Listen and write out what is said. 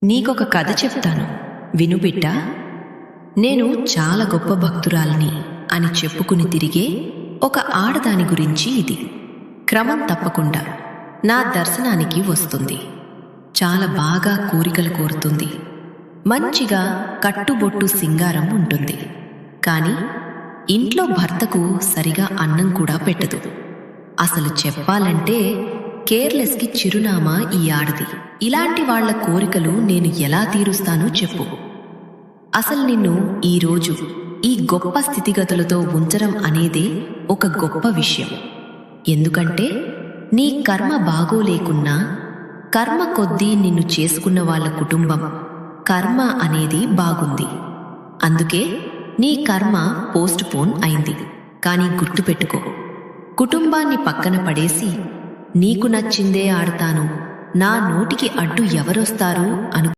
నీకొక కథ చెప్తాను, విను బిడ్డా. నేను చాలా గొప్ప భక్తురాలిని అని చెప్పుకుని తిరిగే ఒక ఆడదాని గురించి ఇది. క్రమం తప్పకుండా నా దర్శనానికి వస్తుంది. చాలా బాగా కోరికలు కోరుతుంది. మంచిగా కట్టుబొట్టు సింగారం ఉంటుంది. కాని ఇంట్లో భర్తకు సరిగా అన్నం కూడా పెట్టదు. అసలు చెప్పాలంటే కేర్లెస్కి చిరునామా ఈ ఆడది. ఇలాంటి వాళ్ల కోరికలు నేను ఎలా తీరుస్తానో చెప్పు. అసలు నిన్ను ఈరోజు ఈ గొప్ప స్థితిగతులతో ఉంచడం అనేదే ఒక గొప్ప విషయం. ఎందుకంటే నీ కర్మ బాగోలేకున్నా కర్మ కొద్దీ నిన్ను చేసుకున్న వాళ్ళ కుటుంబం కర్మ అనేది బాగుంది. అందుకే నీ కర్మ పోస్ట్ పోన్ అయింది. కానీ గుర్తుపెట్టుకో, కుటుంబాన్ని పక్కన పడేసి నీకు నచ్చిందే ఆడతాను, నా నోటికి అడ్డు ఎవరొస్తారు అను